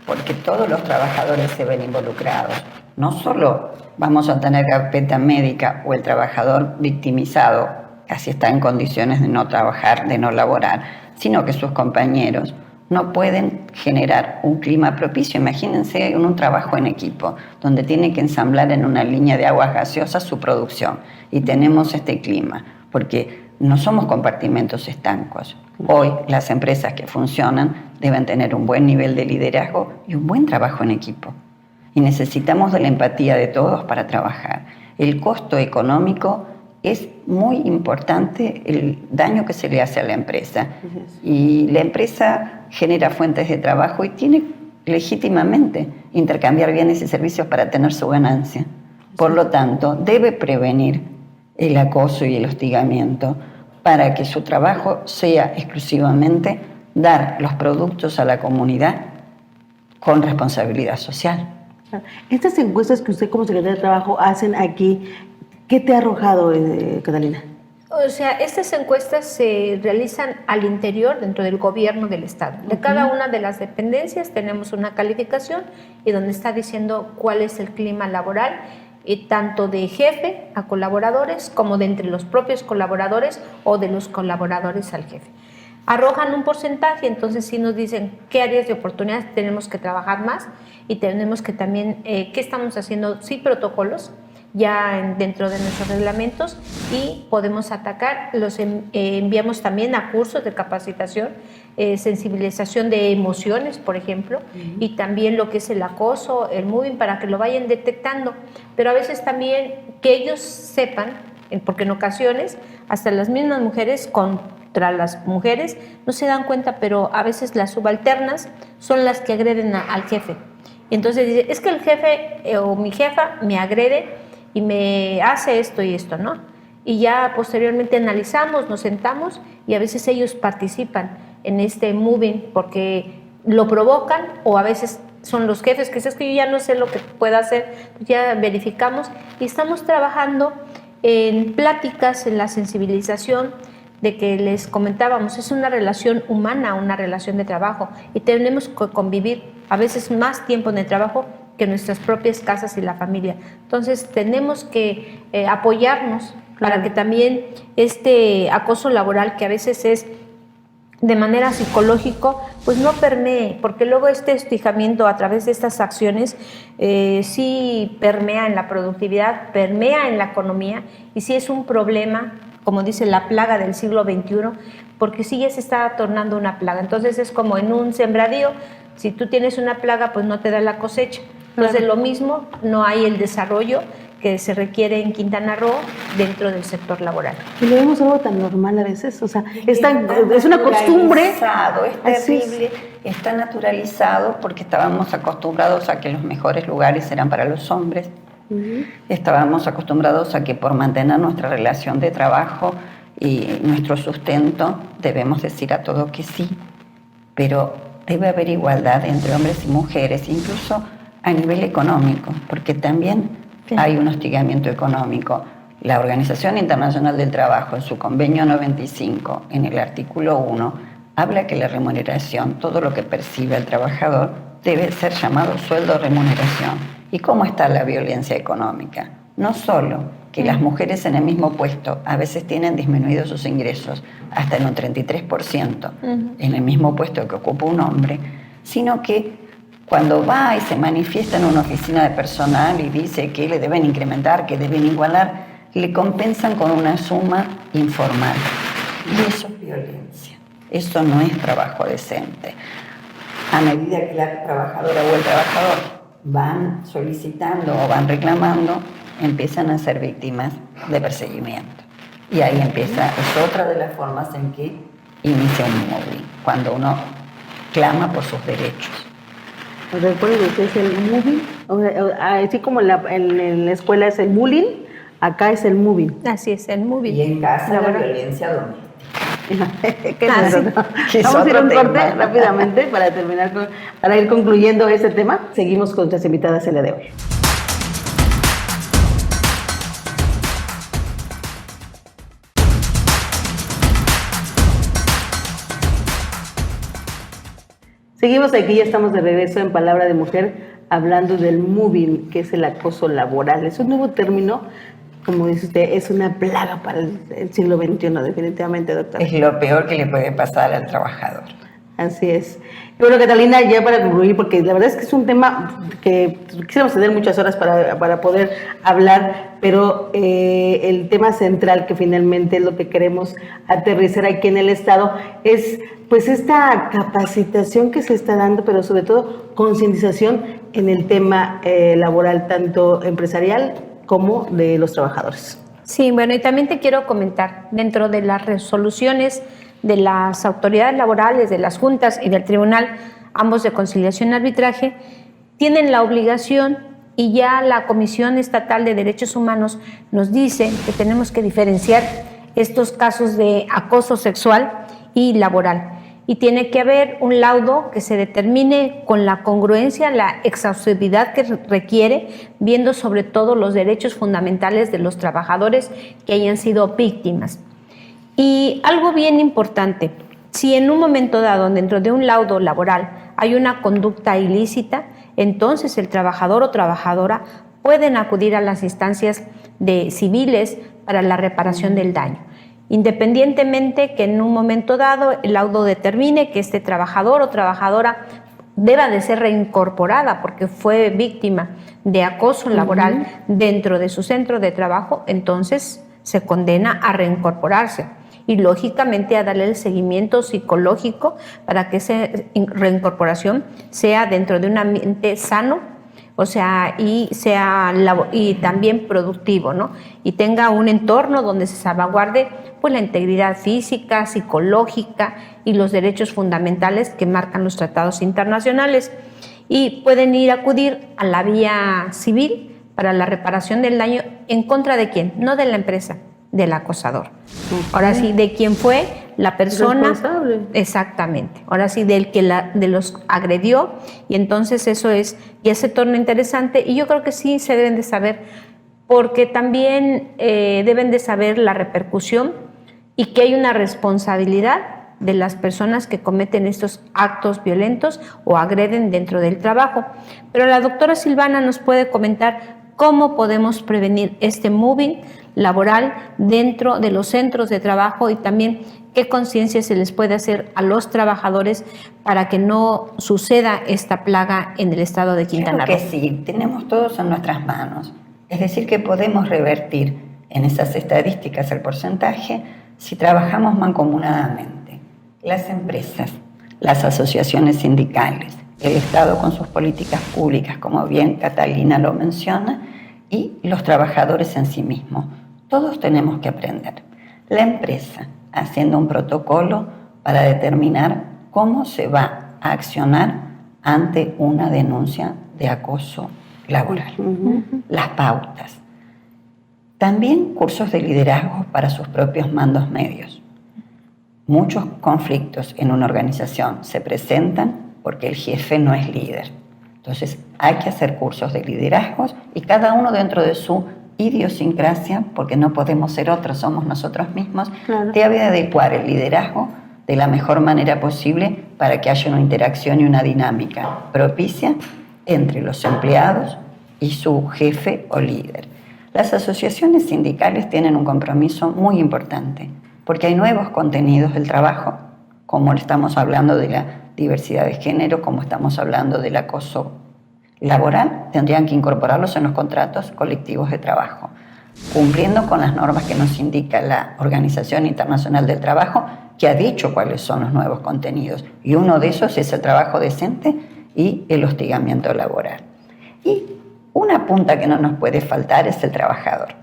porque todos los trabajadores se ven involucrados. No solo vamos a tener carpeta médica o el trabajador victimizado, casi está en condiciones de no trabajar, de no laborar, sino que sus compañeros no pueden generar un clima propicio. Imagínense en un trabajo en equipo, donde tienen que ensamblar en una línea de aguas gaseosas su producción. Y tenemos este clima, porque no somos compartimentos estancos. Hoy las empresas que funcionan deben tener un buen nivel de liderazgo y un buen trabajo en equipo. Y necesitamos de la empatía de todos para trabajar. El costo económico es muy importante, el daño que se le hace a la empresa. Y la empresa genera fuentes de trabajo y tiene legítimamente intercambiar bienes y servicios para tener su ganancia. Por lo tanto, debe prevenir el acoso y el hostigamiento para que su trabajo sea exclusivamente dar los productos a la comunidad con responsabilidad social. Estas encuestas que usted como secretaria de Trabajo hacen aquí, ¿qué te ha arrojado, Catalina? O sea, estas encuestas se realizan al interior, dentro del gobierno del Estado. De cada una de las dependencias tenemos una calificación y donde está diciendo cuál es el clima laboral, tanto de jefe a colaboradores como de entre los propios colaboradores o de los colaboradores al jefe. Arrojan un porcentaje, entonces sí nos dicen qué áreas de oportunidades tenemos que trabajar más y tenemos que también, qué estamos haciendo, sí, protocolos ya dentro de nuestros reglamentos, y podemos atacar, los enviamos también a cursos de capacitación, sensibilización de emociones, por ejemplo, y también lo que es el acoso, el moving, para que lo vayan detectando, pero a veces también que ellos sepan, porque en ocasiones hasta las mismas mujeres contra las mujeres no se dan cuenta, pero a veces las subalternas son las que agreden al jefe. Y entonces dice, es que el jefe o mi jefa me agrede y me hace esto y esto, ¿no? Y ya posteriormente analizamos, nos sentamos y a veces ellos participan en este moving porque lo provocan, o a veces son los jefes que dicen, es que yo ya no sé lo que puedo hacer, ya verificamos y estamos trabajando en pláticas, en la sensibilización de que les comentábamos, es una relación humana, una relación de trabajo y tenemos que convivir a veces más tiempo en el trabajo que en nuestras propias casas y la familia. Entonces tenemos que apoyarnos para que también este acoso laboral, que a veces es de manera psicológico, pues no permee, porque luego este hostigamiento a través de estas acciones sí permea en la productividad, permea en la economía, y sí es un problema, como dice, la plaga del siglo XXI, porque sí ya se está tornando una plaga. Entonces es como en un sembradío, si tú tienes una plaga, pues no te da la cosecha. Entonces lo mismo, no hay el desarrollo que se requiere en Quintana Roo dentro del sector laboral. Y lo vemos algo tan normal a veces, o sea, es una costumbre. Es terrible, está naturalizado porque estábamos acostumbrados a que los mejores lugares eran para los hombres Estábamos acostumbrados a que por mantener nuestra relación de trabajo y nuestro sustento debemos decir a todo que sí, pero debe haber igualdad entre hombres y mujeres, incluso a nivel económico, porque también hay un hostigamiento económico. La Organización Internacional del Trabajo, en su convenio 95, en el artículo 1, habla que la remuneración, todo lo que percibe el trabajador, debe ser llamado sueldo o remuneración. ¿Y cómo está la violencia económica? No solo que las mujeres en el mismo puesto a veces tienen disminuidos sus ingresos hasta en un 33% en el mismo puesto que ocupa un hombre, sino que cuando va y se manifiesta en una oficina de personal y dice que le deben incrementar, que deben igualar, le compensan con una suma informal. Y eso es violencia. Eso no es trabajo decente. A medida que la trabajadora o el trabajador van solicitando o van reclamando, empiezan a ser víctimas de perseguimiento. Y ahí empieza, es otra de las formas en que inicia un moving, cuando uno clama por sus derechos. ¿Recuerden que es el moving? Así como en la escuela es el bullying, acá es el moving. Así es, el moving. Y en casa la violencia doméstica. ¿Qué es eso, no? Vamos a ir a un corte rápidamente para terminar para ir concluyendo este tema. Seguimos con nuestras invitadas el día de hoy. Seguimos aquí, ya estamos de regreso en Palabra de Mujer, hablando del moving, que es el acoso laboral. Es un nuevo término, como dice usted, es una plaga para el siglo XXI, definitivamente, doctora. Es lo peor que le puede pasar al trabajador. Así es. Bueno, Catalina, ya para concluir, porque la verdad es que es un tema que quisiéramos tener muchas horas para poder hablar, pero el tema central, que finalmente es lo que queremos aterrizar aquí en el Estado, es pues esta capacitación que se está dando, pero sobre todo concientización en el tema laboral, tanto empresarial como de los trabajadores. Sí, bueno, y también te quiero comentar, dentro de las resoluciones de las autoridades laborales, de las juntas y del tribunal, ambos de conciliación y arbitraje, tienen la obligación, y ya la Comisión Estatal de Derechos Humanos nos dice que tenemos que diferenciar estos casos de acoso sexual y laboral. Y tiene que haber un laudo que se determine con la congruencia, la exhaustividad que requiere, viendo sobre todo los derechos fundamentales de los trabajadores que hayan sido víctimas. Y algo bien importante, si en un momento dado dentro de un laudo laboral hay una conducta ilícita, entonces el trabajador o trabajadora pueden acudir a las instancias civiles para la reparación del daño. Independientemente que en un momento dado el laudo determine que este trabajador o trabajadora deba de ser reincorporada porque fue víctima de acoso laboral dentro de su centro de trabajo, entonces se condena a reincorporarse y lógicamente a darle el seguimiento psicológico para que esa reincorporación sea dentro de un ambiente sano, o sea, y también productivo, ¿no? Y tenga un entorno donde se salvaguarde pues la integridad física, psicológica y los derechos fundamentales que marcan los tratados internacionales. Y pueden acudir a la vía civil para la reparación del daño. ¿En contra de quién? No de la empresa, del acosador. Ahora sí, de quién fue la persona responsable. Exactamente. Ahora sí, de los agredió, y entonces eso ya se torna interesante, y yo creo que sí se deben de saber, porque también deben de saber la repercusión y que hay una responsabilidad de las personas que cometen estos actos violentos o agreden dentro del trabajo. Pero la doctora Silvana nos puede comentar cómo podemos prevenir este moving laboral dentro de los centros de trabajo y también qué conciencia se les puede hacer a los trabajadores para que no suceda esta plaga en el estado de Quintana Roo. Creo que sí, tenemos todos en nuestras manos. Es decir, que podemos revertir en esas estadísticas el porcentaje si trabajamos mancomunadamente. Las empresas, las asociaciones sindicales, el Estado con sus políticas públicas, como bien Catalina lo menciona, y los trabajadores en sí mismos. Todos tenemos que aprender. La empresa haciendo un protocolo para determinar cómo se va a accionar ante una denuncia de acoso laboral, las pautas. También cursos de liderazgo para sus propios mandos medios. Muchos conflictos en una organización se presentan porque el jefe no es líder. Entonces hay que hacer cursos de liderazgos y cada uno dentro de su idiosincrasia, porque no podemos ser otros, somos nosotros mismos, debe adecuar el liderazgo de la mejor manera posible para que haya una interacción y una dinámica propicia entre los empleados y su jefe o líder. Las asociaciones sindicales tienen un compromiso muy importante porque hay nuevos contenidos del trabajo, como estamos hablando de la diversidad de género, como estamos hablando del acoso laboral, tendrían que incorporarlos en los contratos colectivos de trabajo, cumpliendo con las normas que nos indica la Organización Internacional del Trabajo, que ha dicho cuáles son los nuevos contenidos. Y uno de esos es el trabajo decente y el hostigamiento laboral. Y una punta que no nos puede faltar es el trabajador.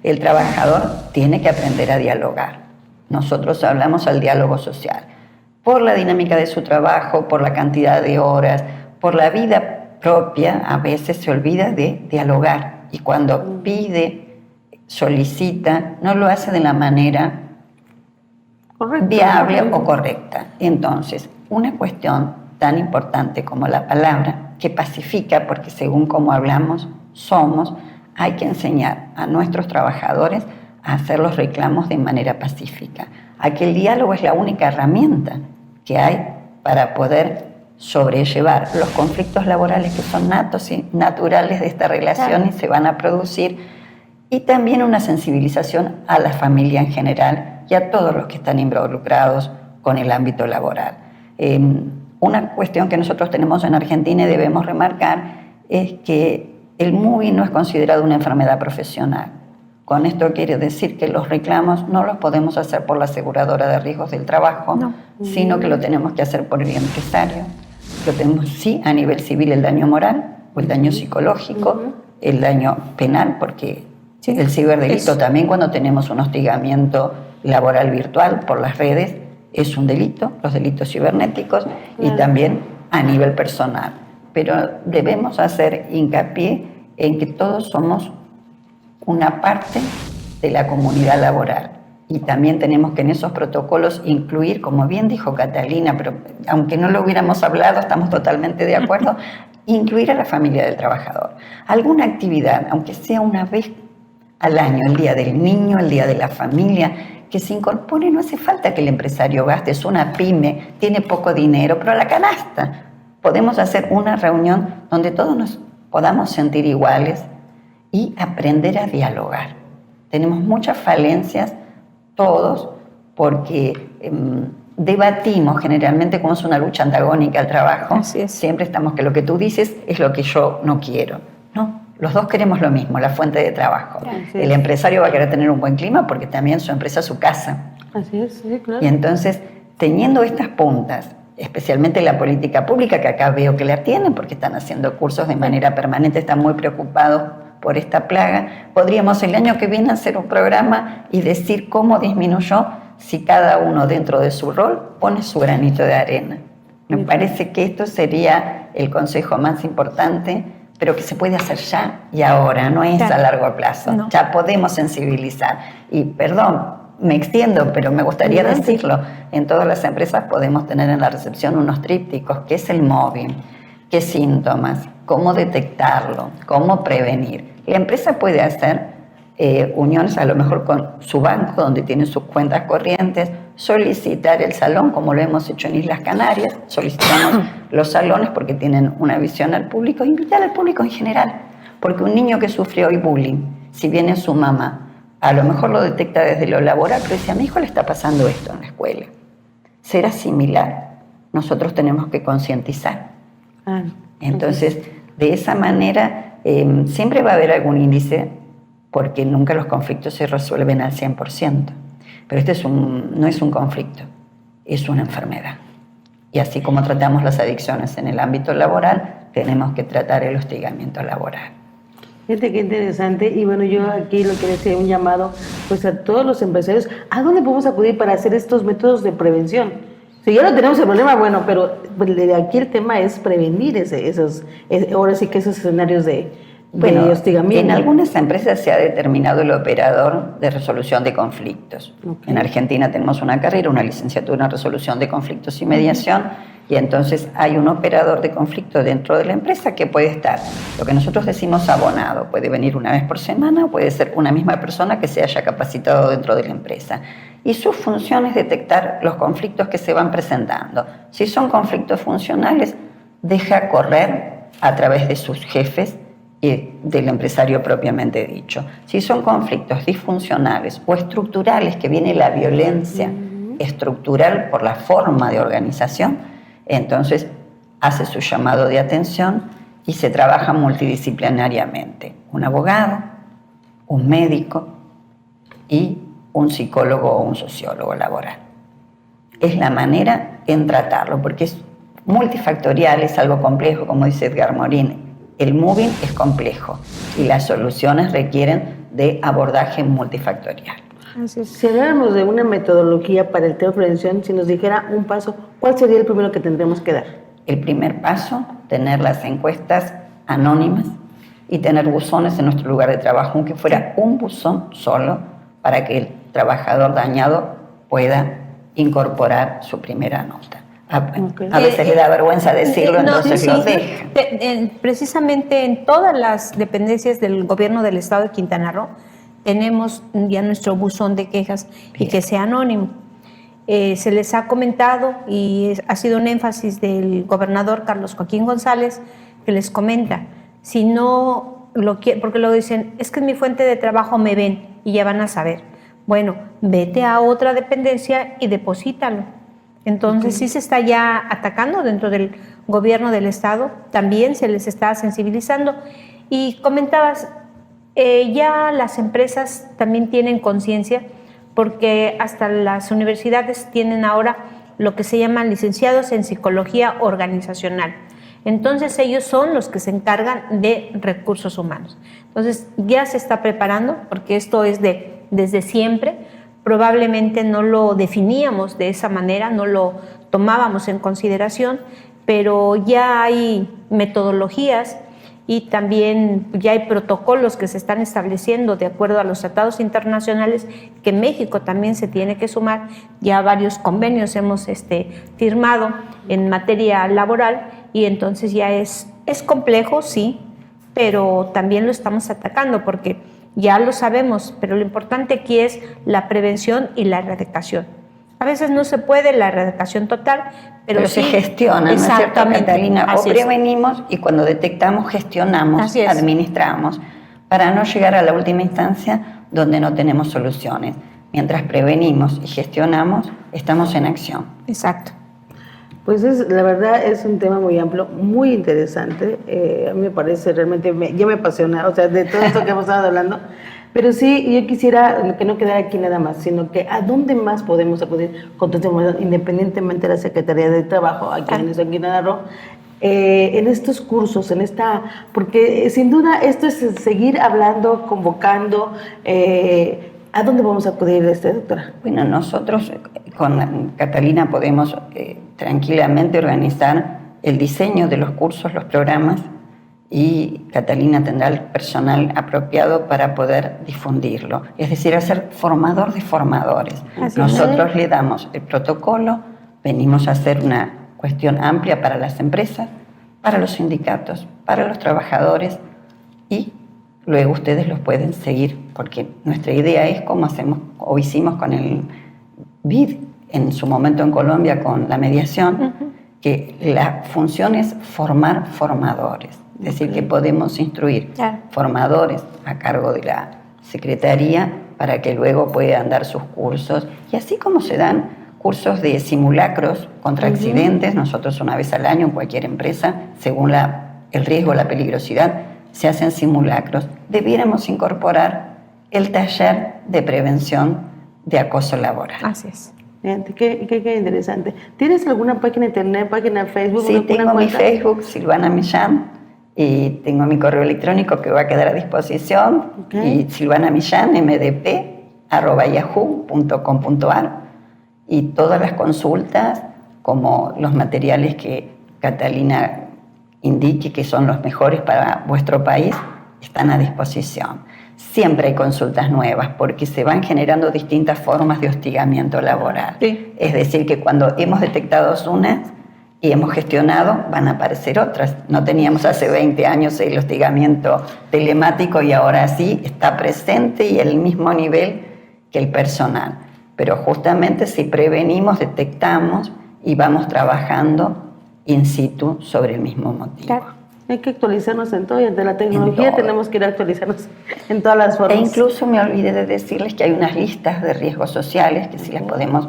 El trabajador tiene que aprender a dialogar. Nosotros hablamos al diálogo social. Por la dinámica de su trabajo, por la cantidad de horas, por la vida propia, a veces se olvida de dialogar. Y cuando pide, solicita, no lo hace de la manera viable o correcta. Entonces, una cuestión tan importante como la palabra, que pacifica, porque según cómo hablamos, somos, hay que enseñar a nuestros trabajadores a hacer los reclamos de manera pacífica, a que el diálogo es la única herramienta que hay para poder sobrellevar los conflictos laborales que son natos y naturales de esta relación y se van a producir, y también una sensibilización a la familia en general y a todos los que están involucrados con el ámbito laboral. Una cuestión que nosotros tenemos en Argentina y debemos remarcar es que el MUBI no es considerado una enfermedad profesional. Con esto quiere decir que los reclamos no los podemos hacer por la aseguradora de riesgos del trabajo, sino que lo tenemos que hacer por el empresario. Lo tenemos, sí, a nivel civil el daño moral o el daño psicológico, el daño penal, porque el ciberdelito también, cuando tenemos un hostigamiento laboral virtual por las redes, es un delito, los delitos cibernéticos, y también a nivel personal. Pero debemos hacer hincapié en que todos somos una parte de la comunidad laboral. Y también tenemos que en esos protocolos incluir, como bien dijo Catalina, pero aunque no lo hubiéramos hablado, estamos totalmente de acuerdo, incluir a la familia del trabajador. Alguna actividad, aunque sea una vez al año, el día del niño, el día de la familia, que se incorpore. No hace falta que el empresario gaste, es una pyme, tiene poco dinero, pero a la canasta. Podemos hacer una reunión donde todos nos podamos sentir iguales y aprender a dialogar. Tenemos muchas falencias todos porque debatimos generalmente como es una lucha antagónica al trabajo. Siempre estamos que lo que tú dices es lo que yo no quiero. No, los dos queremos lo mismo, la fuente de trabajo. El empresario va a querer tener un buen clima porque también su empresa es su casa. Así es, sí, claro. Y entonces, teniendo estas puntas, especialmente la política pública, que acá veo que la tienen porque están haciendo cursos de manera permanente, están muy preocupados por esta plaga, podríamos el año que viene hacer un programa y decir cómo disminuyó si cada uno dentro de su rol pone su granito de arena. Me parece que esto sería el consejo más importante, pero que se puede hacer ya y ahora, no es a largo plazo. No. Ya podemos sensibilizar. Y perdón, me extiendo, pero me gustaría decirlo. En todas las empresas podemos tener en la recepción unos trípticos, qué es el móvil, qué síntomas, cómo detectarlo, cómo prevenir. La empresa puede hacer uniones a lo mejor con su banco, donde tiene sus cuentas corrientes, solicitar el salón, como lo hemos hecho en Islas Canarias, solicitamos los salones porque tienen una visión al público, invitar al público en general, porque un niño que sufre hoy bullying, si viene su mamá, a lo mejor lo detecta desde lo laboral, pero dice, a mi hijo le está pasando esto en la escuela. Será similar. Nosotros tenemos que concientizar. Entonces, de esa manera, siempre va a haber algún índice, porque nunca los conflictos se resuelven al 100%. Pero este no es un conflicto, es una enfermedad. Y así como tratamos las adicciones en el ámbito laboral, tenemos que tratar el hostigamiento laboral. Fíjate qué interesante. Y bueno, yo aquí lo que hacer un llamado pues a todos los empresarios. ¿A dónde podemos acudir para hacer estos métodos de prevención? Si ya no tenemos el problema, bueno, pero de aquí el tema es prevenir ahora sí que esos escenarios de hostigamiento. En algunas empresas se ha determinado el operador de resolución de conflictos. Okay. En Argentina tenemos una carrera, una licenciatura en resolución de conflictos y mediación, y entonces hay un operador de conflicto dentro de la empresa que puede estar, lo que nosotros decimos abonado, puede venir una vez por semana o puede ser una misma persona que se haya capacitado dentro de la empresa. Y su función es detectar los conflictos que se van presentando. Si son conflictos funcionales, deja correr a través de sus jefes y del empresario propiamente dicho. Si son conflictos disfuncionales o estructurales, que viene la violencia estructural por la forma de organización, entonces hace su llamado de atención y se trabaja multidisciplinariamente. Un abogado, un médico y un psicólogo o un sociólogo laboral. Es la manera en tratarlo, porque es multifactorial, es algo complejo, como dice Edgar Morin. El moving es complejo y las soluciones requieren de abordaje multifactorial. Si habláramos de una metodología para el tema de prevención, si nos dijera un paso, ¿cuál sería el primero que tendremos que dar? El primer paso, tener las encuestas anónimas y tener buzones en nuestro lugar de trabajo, aunque fuera un buzón solo, para que el trabajador dañado pueda incorporar su primera nota. A veces le da vergüenza decirlo, entonces lo deja. Precisamente en todas las dependencias del gobierno del estado de Quintana Roo tenemos ya nuestro buzón de quejas. Bien. Y que sea anónimo. Se les ha comentado y ha sido un énfasis del gobernador Carlos Joaquín González, que les comenta, si no lo quieren, porque luego dicen, es que es mi fuente de trabajo, me ven y ya van a saber. Bueno, vete a otra dependencia y deposítalo. Entonces sí se está ya atacando dentro del gobierno del estado, también se les está sensibilizando. Y comentabas, ya las empresas también tienen conciencia, porque hasta las universidades tienen ahora lo que se llaman licenciados en psicología organizacional. Entonces ellos son los que se encargan de recursos humanos. Entonces ya se está preparando, porque esto es desde siempre. Probablemente no lo definíamos de esa manera, no lo tomábamos en consideración, pero ya hay metodologías y también ya hay protocolos que se están estableciendo de acuerdo a los tratados internacionales, que México también se tiene que sumar. Ya varios convenios hemos firmado en materia laboral y entonces ya es complejo, sí, pero también lo estamos atacando porque ya lo sabemos, pero lo importante aquí es la prevención y la erradicación. A veces no se puede la erradicación total, pero sí se gestiona, ¿no es cierto, Catalina? O prevenimos y cuando detectamos, gestionamos, administramos, para no llegar a la última instancia donde no tenemos soluciones. Mientras prevenimos y gestionamos, estamos en acción. Exacto. Pues la verdad es un tema muy amplio, muy interesante. A mí me parece realmente, ya me apasiona, o sea, de todo esto que hemos estado hablando. Pero sí, yo quisiera que no quedara aquí nada más, sino que a dónde más podemos acudir con toda información, independientemente de la Secretaría de Trabajo, aquí en Quintana Roo, en estos cursos, porque sin duda esto es seguir hablando, convocando. ¿A dónde vamos a acudir, doctora? Bueno, nosotros con Catalina podemos tranquilamente organizar el diseño de los cursos, los programas, y Catalina tendrá el personal apropiado para poder difundirlo. Es decir, hacer formador de formadores. Nosotros le damos el protocolo, venimos a hacer una cuestión amplia para las empresas, para los sindicatos, para los trabajadores, y luego ustedes los pueden seguir, porque nuestra idea es como hacemos o hicimos con el BID en su momento en Colombia con la mediación, que la función es formar formadores. Es decir, que podemos instruir formadores a cargo de la Secretaría para que luego puedan dar sus cursos. Y así como se dan cursos de simulacros contra accidentes, nosotros una vez al año en cualquier empresa, según el riesgo, la peligrosidad, se hacen simulacros. Debiéramos incorporar el taller de prevención de acoso laboral. Así es. Qué interesante. ¿Tienes alguna página de internet, página de Facebook? Sí, tengo mi Facebook, Silvana Millán. Y tengo mi correo electrónico que va a quedar a disposición, y Silvana Millán, mdp@yahoo.com.ar, y todas las consultas como los materiales que Catalina indique que son los mejores para vuestro país, están a disposición. Siempre hay consultas nuevas porque se van generando distintas formas de hostigamiento laboral. Sí. Es decir, que cuando hemos detectado unas y hemos gestionado, van a aparecer otras. No teníamos hace 20 años el hostigamiento telemático y ahora sí está presente y al mismo nivel que el personal. Pero justamente si prevenimos, detectamos y vamos trabajando in situ sobre el mismo motivo. Claro. Hay que actualizarnos en todo y ante la tecnología tenemos que ir a actualizarnos en todas las formas. E incluso me olvidé de decirles que hay unas listas de riesgos sociales que sí las podemos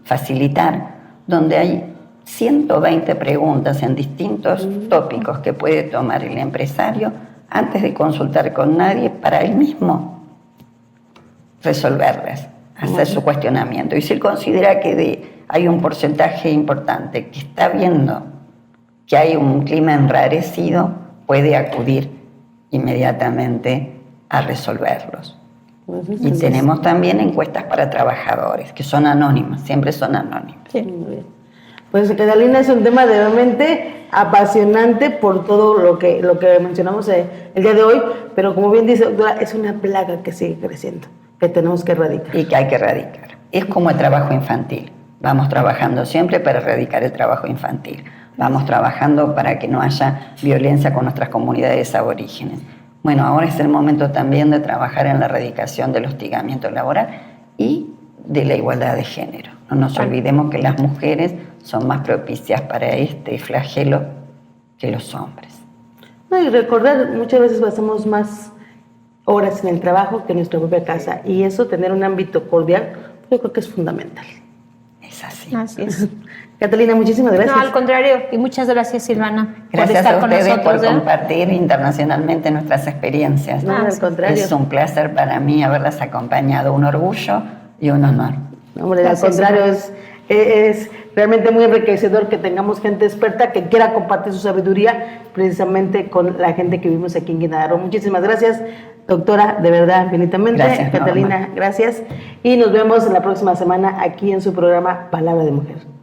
facilitar, donde hay 120 preguntas en distintos tópicos que puede tomar el empresario antes de consultar con nadie para él mismo resolverlas, hacer su cuestionamiento. Y si él considera que hay un porcentaje importante que está viendo que hay un clima enrarecido, puede acudir inmediatamente a resolverlos. Y tenemos también encuestas para trabajadores, que son anónimas, siempre son anónimas. Sí. Muy bien. Pues Catalina, es un tema realmente apasionante por todo lo que mencionamos el día de hoy, pero como bien dice doctora, es una plaga que sigue creciendo, que tenemos que erradicar. Y que hay que erradicar. Es como el trabajo infantil. Vamos trabajando siempre para erradicar el trabajo infantil. Vamos trabajando para que no haya violencia con nuestras comunidades aborígenes. Bueno, ahora es el momento también de trabajar en la erradicación del hostigamiento laboral y de la igualdad de género. No nos olvidemos que las mujeres son más propicias para este flagelo que los hombres. No, y recordar, muchas veces pasamos más horas en el trabajo que en nuestra propia casa, y eso, tener un ámbito cordial, yo creo que es fundamental. Es así. Así es. Catalina, muchísimas gracias. No, al contrario, y muchas gracias, Silvana, Gracias por estar a con ustedes nosotros. por compartir internacionalmente nuestras experiencias. No, al contrario. Es un placer para mí haberlas acompañado, un orgullo y un honor. Hombre, Gracias, al contrario, es realmente muy enriquecedor que tengamos gente experta que quiera compartir su sabiduría precisamente con la gente que vivimos aquí en Quintana Roo. Muchísimas gracias, doctora, de verdad, infinitamente. Gracias, Catalina, Norma. gracias. Y nos vemos en la próxima semana aquí en su programa Palabra de Mujer.